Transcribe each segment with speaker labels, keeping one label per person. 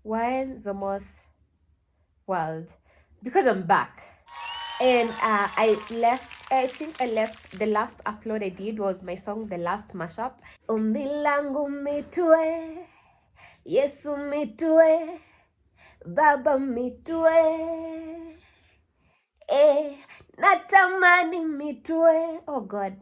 Speaker 1: Why Zomos World? Because I'm back. And I think I left, the last upload I did was my song, The Last Mashup. Ombi langu mitue, Yesu mitue, Baba mitue, natamani mitue. Oh God,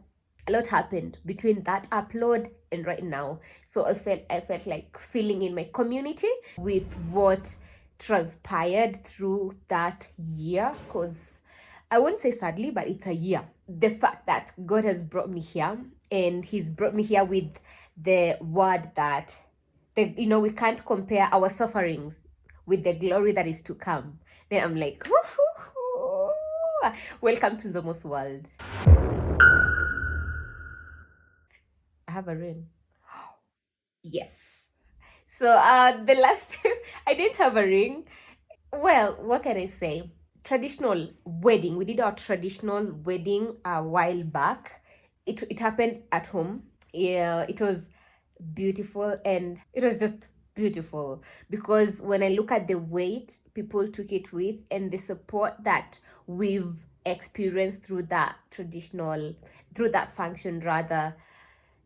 Speaker 1: a lot happened between that upload and right now. So I felt like filling in my community with what transpired through that year, because I won't say sadly, but it's a year. The fact that God has brought me here, and He's brought me here with the word that we can't compare our sufferings with the glory that is to come. Then I'm like, welcome to Zomo's world. I have a ring. Yes. So the last I didn't have a ring. Well, what can I say? Traditional wedding. We did our traditional wedding a while back. It happened at home. Yeah, it was beautiful, and it was just beautiful because when I look at the weight people took it with and the support that we've experienced through that function rather,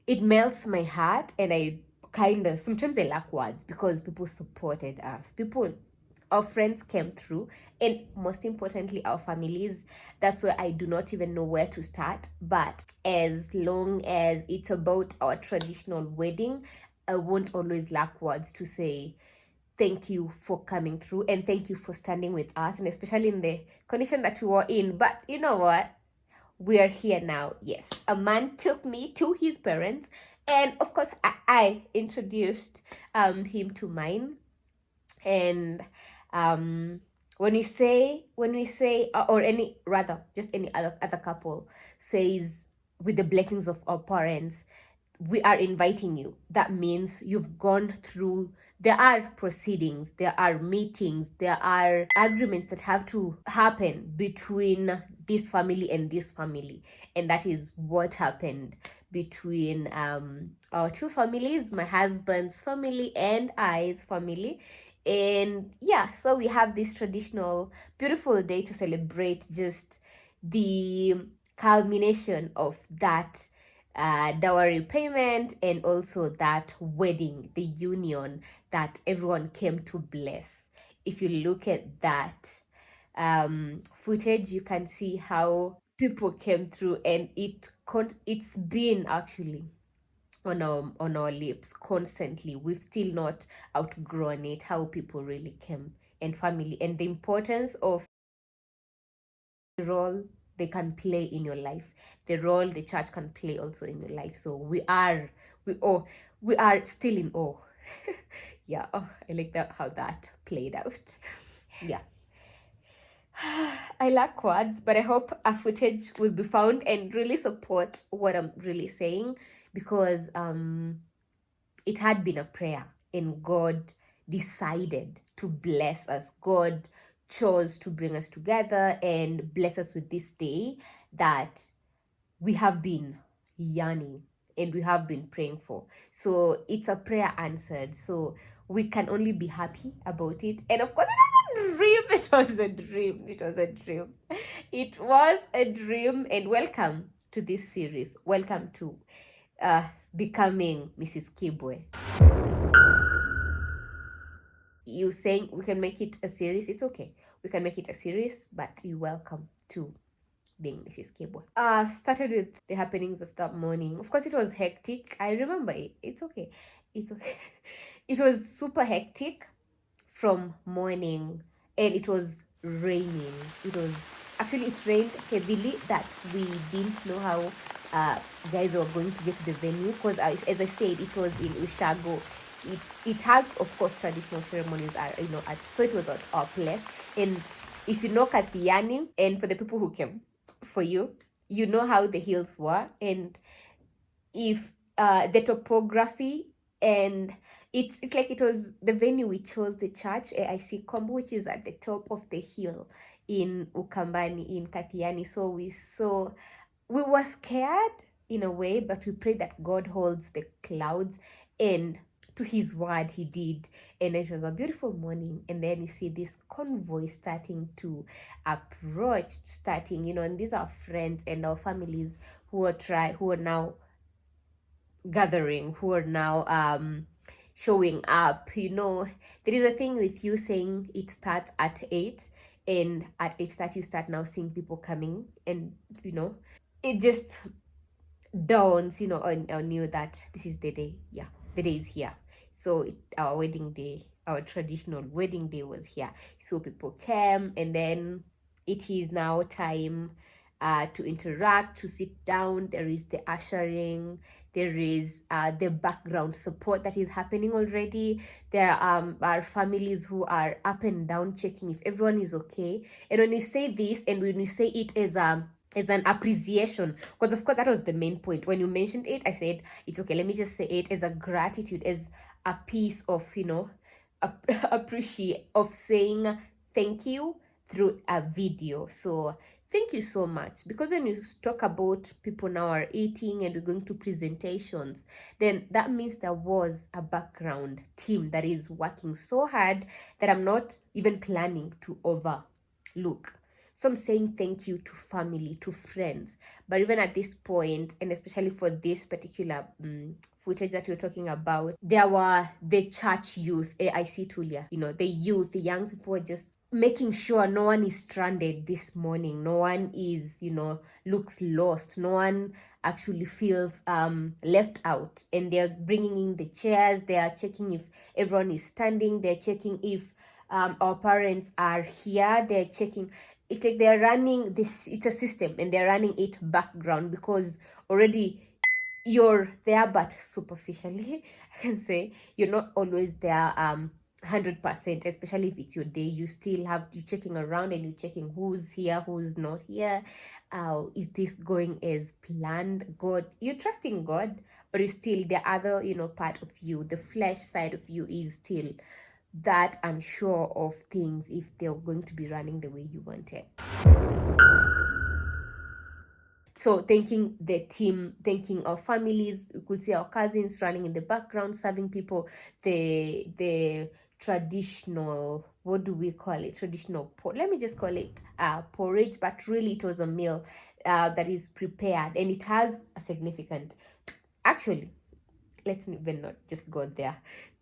Speaker 1: it melts my heart, and I kind of sometimes I lack words because people supported us. Our friends came through, and most importantly our families. That's where I do not even know where to start, but as long as it's about our traditional wedding, I won't always lack words to say thank you for coming through, and thank you for standing with us, and especially in the condition that we were in. But you know what, we are here now. Yes, a man took me to his parents, and of course I introduced him to mine. And when we say or any rather just any other couple says with the blessings of our parents, we are inviting you. That means you've gone through, there are proceedings, there are meetings, there are agreements that have to happen between this family and this family, and that is what happened between our two families, my husband's family and I's family. And yeah, so we have this traditional beautiful day to celebrate just the culmination of that dowry payment, and also that wedding, the union that everyone came to bless. If you look at that footage, you can see how people came through, and it's been actually on our lips constantly. We've still not outgrown it, how people really came, and family, and the importance of the role they can play in your life, the role the church can play also in your life. So we are still in awe. Yeah, I like that, how that played out. Yeah. I lack words, but I hope a footage will be found and really support what I'm really saying, because it had been a prayer, and God decided to bless us. God chose to bring us together and bless us with this day that we have been yearning and we have been praying for. So it's a prayer answered. So we can only be happy about it. And of course, it was a dream. It was a dream. It was a dream. It was a dream. And welcome to this series. Welcome to becoming Mrs. Kibwe. You saying we can make it a series? It's okay. We can make it a series, but you're welcome to being Mrs. Kibwe. Started with the happenings of that morning. Of course, it was hectic. I remember it. It's okay. It's okay. It was super hectic from morning, and it was raining. It rained heavily that we didn't know how guys were going to get to the venue, because as I said, it was in Ushago. It has, of course, traditional ceremonies so it was at our place. And if you know Kathiani, and for the people who came for you, you know how the hills were, and if the topography, and it's like it was the venue we chose, the church AIC Kombo, which is at the top of the hill in Ukambani in Kathiani. So we were scared in a way, but we prayed that God holds the clouds, and to his word, he did. And it was a beautiful morning. And then you see this convoy starting to approach, starting, and these are friends and our families who are now gathering, who are now showing up. There is a thing with you saying it starts at 8, and at 8:30 you start now seeing people coming, and it just dawns on you that this is the day. Yeah, the day is here. So our wedding day, our traditional wedding day was here. So people came, and then it is now time to interact, to sit down. There is the ushering, there is the background support that is happening already. There are families who are up and down checking if everyone is okay. And when we say this, and when we say it as an appreciation, because of course that was the main point. When you mentioned it, I said it's okay, let me just say it as a gratitude, as a piece of appreciate of saying thank you through a video. So thank you so much, because when you talk about people now are eating and we're going to presentations, then that means there was a background team that is working so hard that I'm not even planning to overlook. So I'm saying thank you to family, to friends. But even at this point, and especially for this particular footage that we're talking about, there were the church youth, AIC Tulia, the youth, the young people were just making sure no one is stranded this morning. No one is, looks lost. No one actually feels left out. And they're bringing in the chairs. They are checking if everyone is standing. They're checking if our parents are here. They're checking. It's like they're running this. It's a system, and they're running it background, because already you're there, but superficially, I can say you're not always there 100%, especially if it's your day. You still have you checking around, and you're checking who's here, who's not here. Is this going as planned? God, you're trusting God, but you still, the other part of you, the flesh side of you, is still that unsure of things, if they're going to be running the way you want it. So thanking the team, thanking our families, we could see our cousins running in the background, serving people the traditional, what do we call it? Traditional, let me just call it porridge, but really it was a meal that is prepared, and it has a significant, actually, let's even not just go there.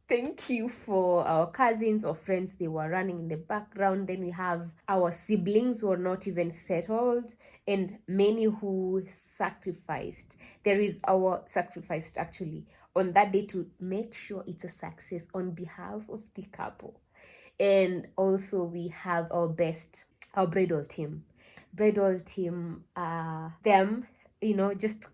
Speaker 1: Thank you for our cousins or friends. They were running in the background. Then we have our siblings who are not even settled, and many who sacrificed. There is our sacrificed actually on that day to make sure it's a success on behalf of the couple. And also we have our bridal team. Them, just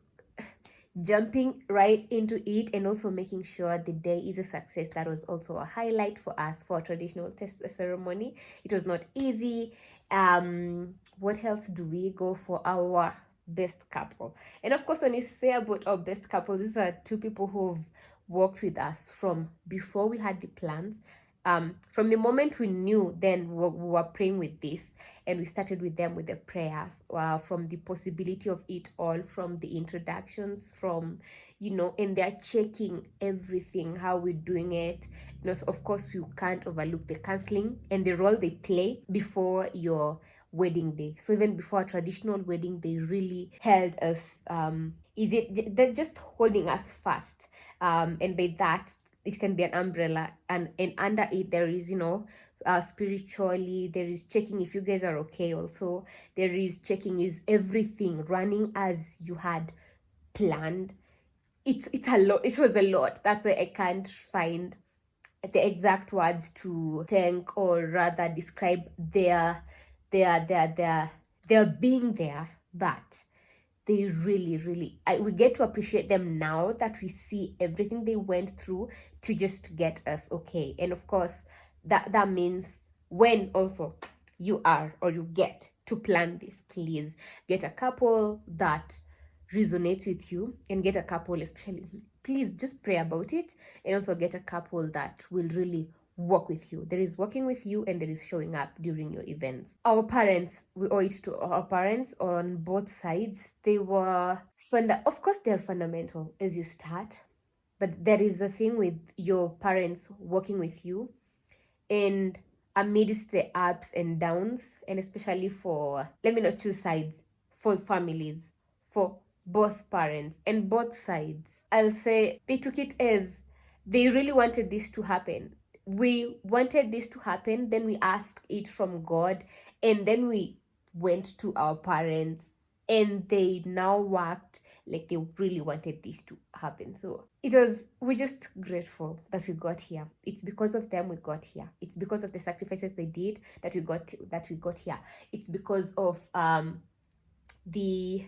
Speaker 1: jumping right into it, and also making sure the day is a success. That was also a highlight for us for a traditional ceremony. It was not easy. What else do we go for? Our best couple. And of course, when you say about our best couple, these are two people who've worked with us from before we had the plans. From the moment we knew, then we were praying with this, and we started with them with the prayers, from the possibility of it all, from the introductions, from and they're checking everything, how we're doing it. So of course you can't overlook the counseling and the role they play before your wedding day. So even before a traditional wedding, they really held us, they're just holding us fast, and by that, it can be an umbrella, and under it there is spiritually, there is checking if you guys are okay. Also there is checking, is everything running as you had planned. It's a lot. It was a lot. That's why I can't find the exact words to thank, or rather describe their being there, but they really, we get to appreciate them now that we see everything they went through to just get us okay. And of course, that means when also you are, or you get to plan this, please get a couple that resonates with you, and get a couple, especially, please just pray about it, and also get a couple that will really work with you. There is working with you, and there is showing up during your events. Our parents, we owe it to our parents on both sides. They were of course they're fundamental as you start, But there is a thing with your parents working with you, and amidst the ups and downs, and especially for, let me not choose sides, for families, for both parents and both sides, I'll say they took it as they really wanted this to happen. We wanted this to happen, then we asked it from God, and then we went to our parents, and they now worked like they really wanted this to happen. So we're just grateful that we got here. It's because of them we got here. It's because of the sacrifices they did that we got here. It's because of the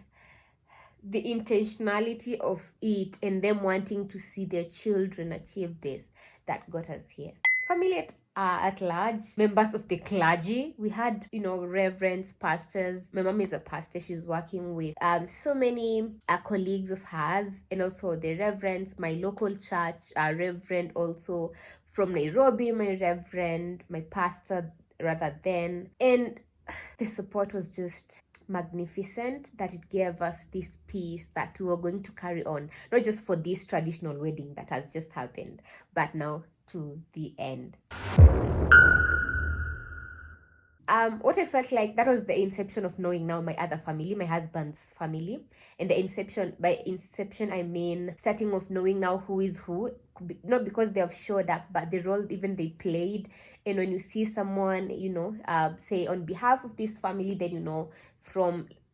Speaker 1: intentionality of it and them wanting to see their children achieve this that got us here. Family at large, members of the clergy. We had, reverends, pastors. My mom is a pastor. She's working with so many colleagues of hers, and also the reverends, my local church, reverend also from Nairobi, my reverend, my pastor rather than. And the support was just magnificent, that it gave us this peace that we were going to carry on, not just for this traditional wedding that has just happened, but now to the end. What I felt like, that was the inception of knowing now my other family, my husband's family. And by inception I mean starting of knowing now who is who, not because they have showed up, but the role even they played. And when you see someone, say on behalf of this family, then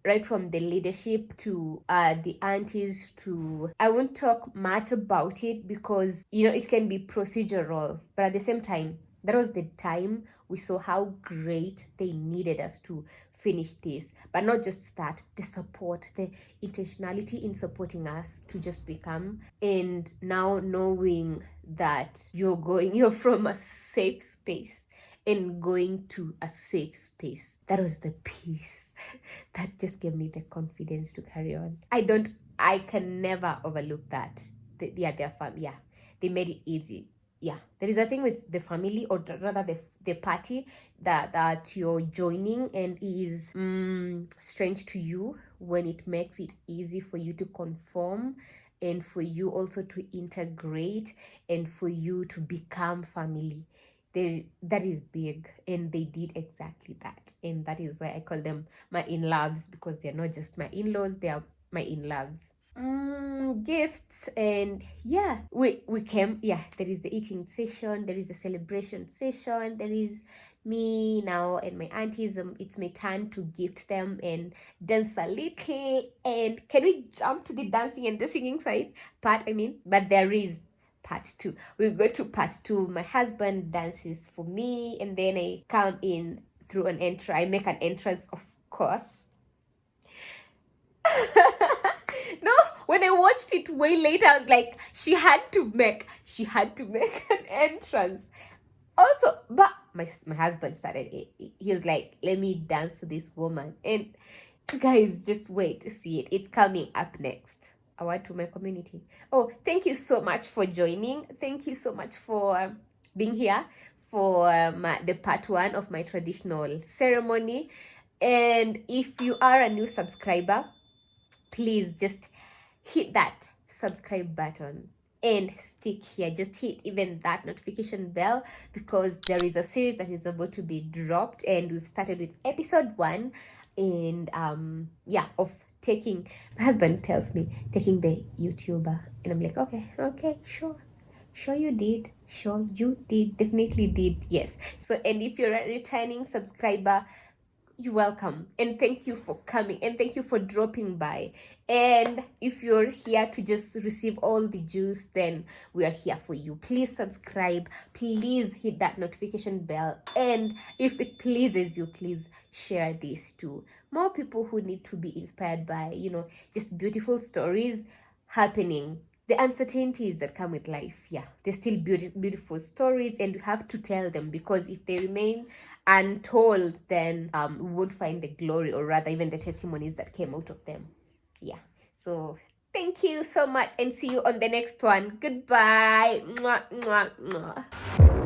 Speaker 1: right from the leadership to the aunties to, I won't talk much about it because it can be procedural, but at the same time, that was the time we saw how great they needed us to finish this. But not just that, the support, the intentionality in supporting us to just become, and now knowing that you're from a safe space and going to a safe space. That was the peace that just gave me the confidence to carry on. I can never overlook that. Their family, they made it easy. There is a thing with the family, or rather the party that you're joining, and is strange to you when it makes it easy for you to conform, and for you also to integrate, and for you to become family. That is big, and they did exactly that. And that is why I call them my in-laws, because they're not just my in-laws, they are my in-laws. Gifts, and we came. There is the eating session, there is a celebration session, there is me now and my aunties. It's my turn to gift them and dance a little. And can we jump to the dancing and the singing side part? But there is part 2. We'll go to part 2. My husband dances for me, and then I come in through an entrance. I make an entrance, of course. No, when I watched it way later, I was like, she had to make an entrance. Also, but my husband started it. He was like, let me dance for this woman. And guys, just wait to see it. It's coming up next. I want to my community. Oh, thank you so much for joining. Thank you so much for being here for the part 1 of my traditional ceremony. And if you are a new subscriber, please just hit that subscribe button and stick here. Just hit even that notification bell, because there is a series that is about to be dropped, and we've started with episode 1, and of taking, my husband tells me, taking the YouTuber, and I'm like, okay, sure you did, definitely did, yes. So, and if you're a returning subscriber, you're welcome, and thank you for coming, and thank you for dropping by. And if you're here to just receive all the juice, then we are here for you. Please subscribe, please hit that notification bell, and if it pleases you, please share this to more people who need to be inspired by just beautiful stories happening. The uncertainties that come with life, they're still beautiful stories, and we have to tell them, because if they remain untold, then we won't find the glory, or rather even the testimonies that came out of them. So thank you so much, and see you on the next one. Goodbye. Mwah, mwah, mwah.